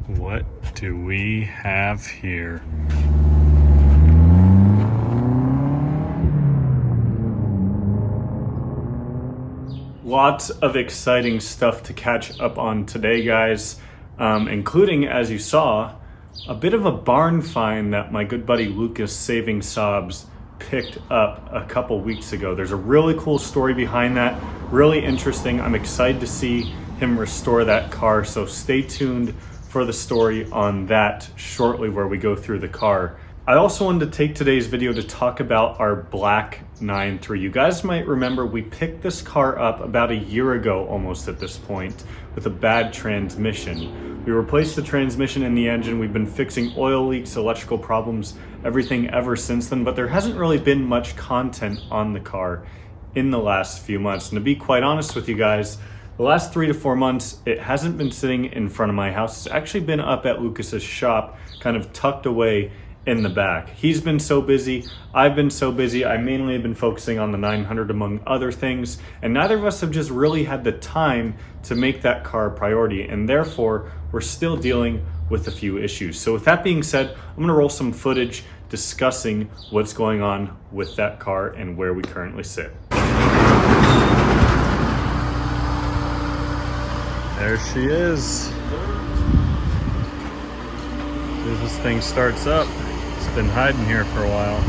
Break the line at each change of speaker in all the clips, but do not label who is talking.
What do we have here? Lots of exciting stuff to catch up on today, guys, including, as you saw, a bit of a barn find that my good buddy Lucas, Saving Saabs, picked up a couple weeks ago. There's a really cool story behind that, really interesting. I'm excited to see him restore that car, so stay tuned for the story on that shortly where we go through the car. I also wanted to take today's video to talk about our black 9.3. You guys might remember we picked this car up about a year ago almost at this point with a bad transmission. We replaced the transmission in the engine. We've been fixing oil leaks, electrical problems, everything ever since then, but there hasn't really been much content on the car in the last few months. And to be quite honest with you guys, the last 3 to 4 months, it hasn't been sitting in front of my house. It's actually been up at Lucas's shop, kind of tucked away in the back. He's been so busy, I've been so busy. I mainly have been focusing on the 900 among other things, and neither of us have just really had the time to make that car a priority, and therefore we're still dealing with a few issues. So with that being said, I'm gonna roll some footage discussing what's going on with that car and where we currently sit. There she is. As this thing starts up, it's been hiding here for a while.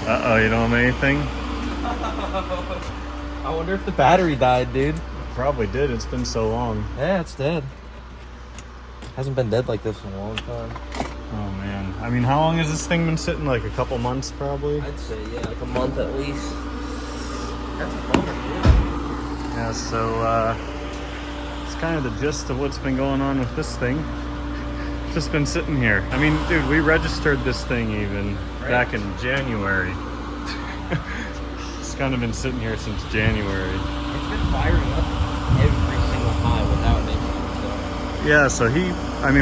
Uh-oh, you don't have anything?
I wonder if the battery died, dude.
It probably did, it's been so long.
Yeah, it's dead. Hasn't been dead like this in a long time.
Oh man, I mean, how long has this thing been sitting? Like a couple months probably?
I'd say, yeah, like a month at least. That's a bummer, dude.
Yeah, so it's kind of the gist of what's been going on with this thing. It's just been sitting here. I mean, dude, we registered this thing even back in January. It's kind of been sitting here since January.
It's been firing up every single time without an issue.
Yeah, so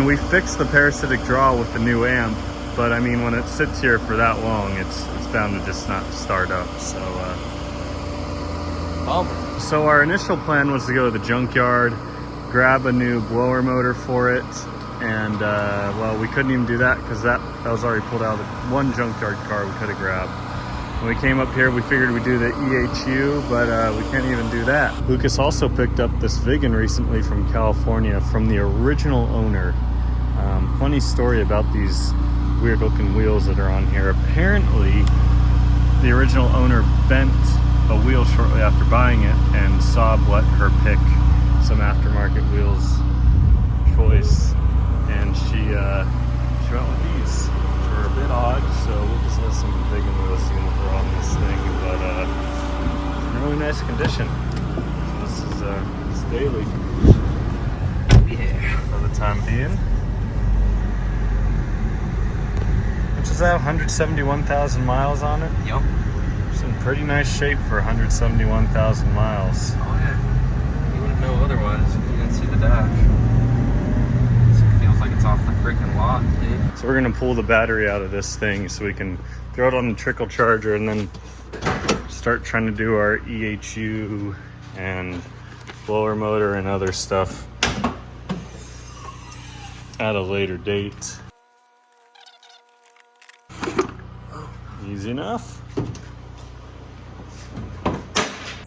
we fixed the parasitic draw with the new amp, but I mean, when it sits here for that long, it's bound to just not start up, so So our initial plan was to go to the junkyard, grab a new blower motor for it, and well, we couldn't even do that because that was already pulled out of the one junkyard car we could have grabbed. When we came up here, we figured we'd do the EHU, but we can't even do that. Lucas also picked up this Vigan recently from California from the original owner. Funny story about these weird looking wheels that are on here. Apparently, the original owner bent a wheel shortly after buying it, and Saab let her pick some aftermarket wheels choice, and she went with these, which were a bit odd. So Lucas has some big wheels he's gonna throw on this thing, but in really nice condition. So this is daily, yeah, for the time being. Which is that, 171,000 miles on it?
Yup.
It's in pretty nice shape for 171,000 miles.
Oh yeah. You wouldn't know otherwise if you didn't see the dash. It feels like it's off the freaking lot, dude.
So we're gonna pull the battery out of this thing so we can throw it on the trickle charger and then start trying to do our EHU and blower motor and other stuff at a later date. Easy enough.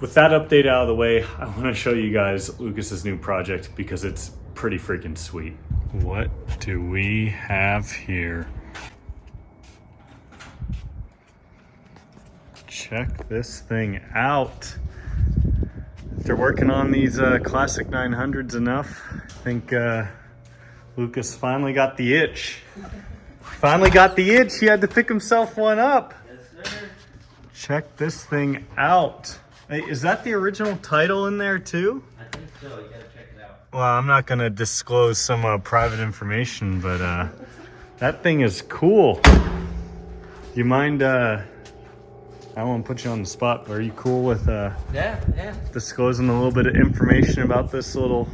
With that update out of the way, I want to show you guys Lucas's new project because it's pretty freaking sweet. What do we have here? Check this thing out. After working on these classic 900s enough, I think Lucas finally got the itch. Finally got the itch. He had to pick himself one up.
Yes, sir.
Check this thing out. Hey, is that the original title in there too?
I think so. You gotta check it out.
Well, I'm not gonna disclose some private information, but that thing is cool. You mind? I don't want to put you on the spot, but are you cool with
Yeah.
disclosing a little bit of information about this little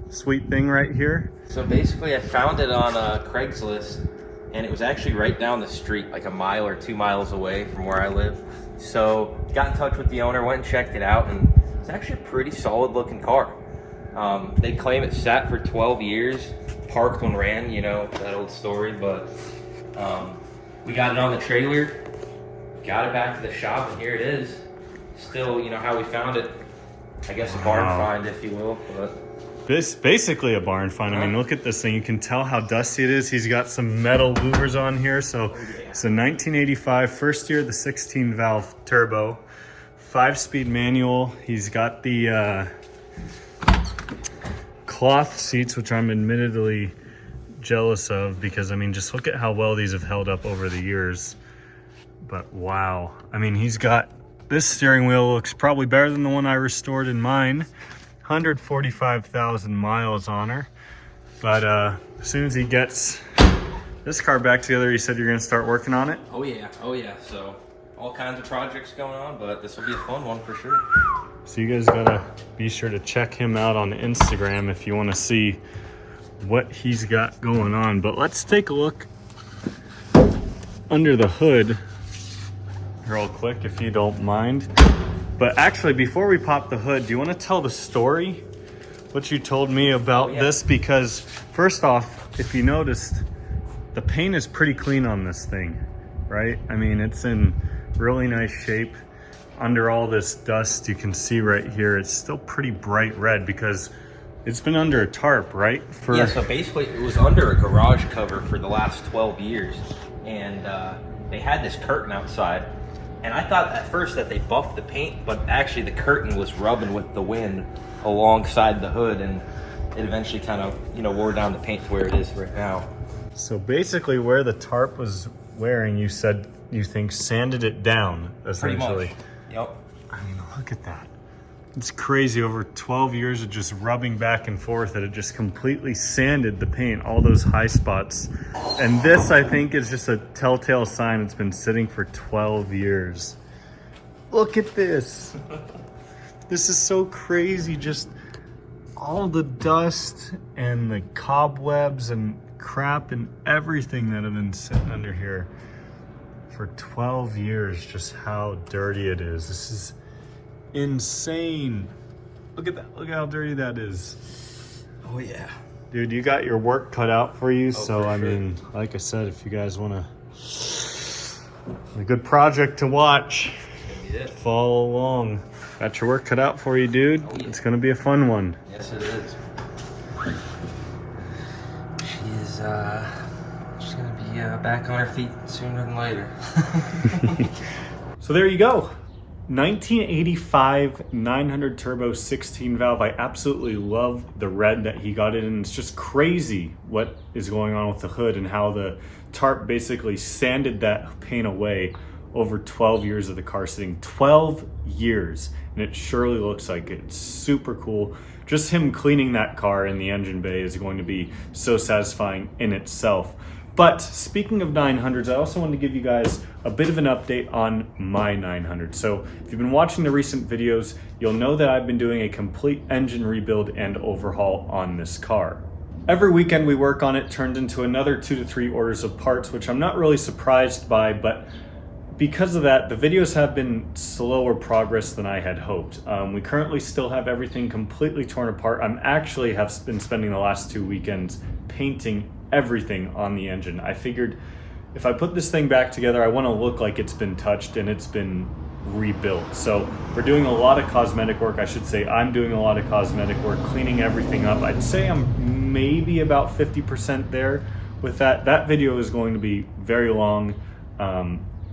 sweet thing right here?
So basically, I found it on Craigslist, and it was actually right down the street, like a mile or 2 miles away from where I live. So got in touch with the owner, went and checked it out, and It's actually a pretty solid looking car. They claim it sat for 12 years, parked when ran, you know, that old story, but we got it on the trailer, got it back to the shop, and here it is. Still, you know, how we found it. I guess a barn find, if you will, but...
This basically a barn find. I mean, look at this thing. You can tell how dusty it is. He's got some metal louvers on here. So it's a 1985, first year, the 16 valve turbo, 5-speed manual. He's got the cloth seats, which I'm admittedly jealous of because, I mean, just look at how well these have held up over the years. But wow. I mean, he's got, this steering wheel looks probably better than the one I restored in mine. 145,000 miles on her. But as soon as he gets this car back together, you said you're gonna start working on it?
Oh yeah. So all kinds of projects going on, but this will be a fun one for sure.
So you guys gotta be sure to check him out on Instagram if you wanna see what he's got going on. But let's take a look under the hood real quick, if you don't mind. But actually, before we pop the hood, do you want to tell the story? What you told me about this? Because first off, if you noticed, the paint is pretty clean on this thing, right? I mean, it's in really nice shape. Under all this dust, you can see right here, it's still pretty bright red because it's been under a tarp, right?
Yeah, so basically it was under a garage cover for the last 12 years. And they had this curtain outside. And I thought at first that they buffed the paint, but actually the curtain was rubbing with the wind alongside the hood, and it eventually kind of, you know, wore down the paint to where it is right now.
So basically where the tarp was wearing, you said you think sanded it down, essentially.
Pretty much. Yep.
I mean, look at that. It's crazy. Over 12 years of just rubbing back and forth, that it just completely sanded the paint, all those high spots. And this, I think, is just a telltale sign it's been sitting for 12 years. Look at this. This is so crazy. Just all the dust and the cobwebs and crap and everything that have been sitting under here for 12 years. Just how dirty it is. This is insane. Look at that. Look at how dirty that is.
Oh yeah.
Dude, you got your work cut out for you. So
for
I
sure.
mean, like I said, if you guys want a good project to watch, follow along. Got your work cut out for you, dude.
Oh, yeah.
It's gonna be a fun one.
Yes, it is. She's gonna be back on her feet sooner than later.
So there you go. 1985 900 turbo 16 valve. I absolutely love the red that he got it in. It's just crazy what is going on with the hood and how the tarp basically sanded that paint away over 12 years of the car sitting. 12 years, and it surely looks like it. It's super cool. Just him cleaning that car in the engine bay is going to be so satisfying in itself. But speaking of 900s, I also wanted to give you guys a bit of an update on my 900. So if you've been watching the recent videos, you'll know that I've been doing a complete engine rebuild and overhaul on this car. Every weekend we work on it turned into another 2 to 3 orders of parts, which I'm not really surprised by, but because of that, the videos have been slower progress than I had hoped. We currently still have everything completely torn apart. I'm actually have been spending the last 2 weekends painting everything on the engine. I figured if I put this thing back together, I want to look like it's been touched and it's been rebuilt. So we're doing a lot of cosmetic work. I should say I'm doing a lot of cosmetic work, cleaning everything up. I'd say I'm maybe about 50% there with that. That video is going to be very long,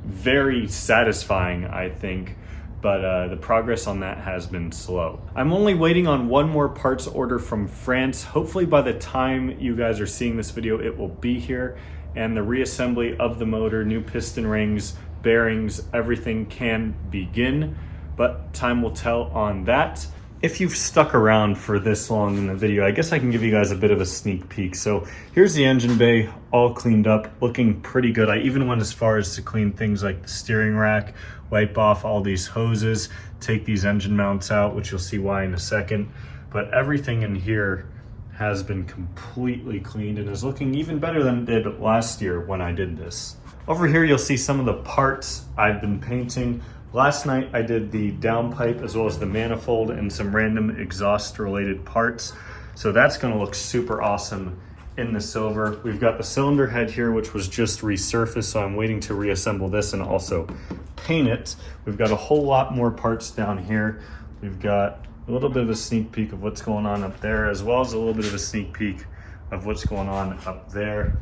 very satisfying, I think. But the progress on that has been slow. I'm only waiting on one more parts order from France. Hopefully by the time you guys are seeing this video, it will be here. And the reassembly of the motor, new piston rings, bearings, everything can begin. But time will tell on that. If you've stuck around for this long in the video, I guess I can give you guys a bit of a sneak peek. So here's the engine bay, all cleaned up, looking pretty good. I even went as far as to clean things like the steering rack, wipe off all these hoses, take these engine mounts out, which you'll see why in a second. But everything in here has been completely cleaned and is looking even better than it did last year when I did this. Over here, you'll see some of the parts I've been painting Last night I did the downpipe as well as the manifold and some random exhaust related parts. So that's gonna look super awesome in the silver. We've got the cylinder head here, which was just resurfaced, so I'm waiting to reassemble this and also paint it. We've got a whole lot more parts down here. We've got a little bit of a sneak peek of what's going on up there, as well as a little bit of a sneak peek of what's going on up there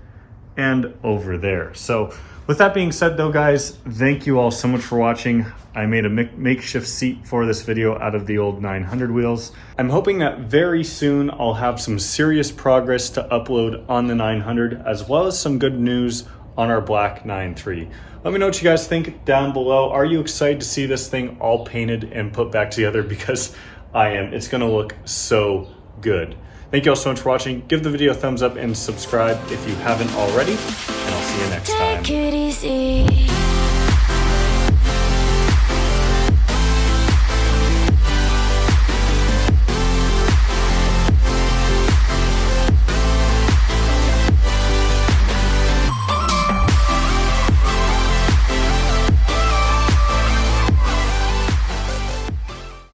and over there. So with that being said though, guys, thank you all so much for watching. I made a makeshift seat for this video out of the old 900 wheels. I'm hoping that very soon I'll have some serious progress to upload on the 900, as well as some good news on our black 9.3. Let me know what you guys think down below. Are you excited to see this thing all painted and put back together? Because I am. It's gonna look so good. Thank you all so much for watching. Give the video a thumbs up and subscribe if you haven't already, and I'll see you next time.
Take it easy.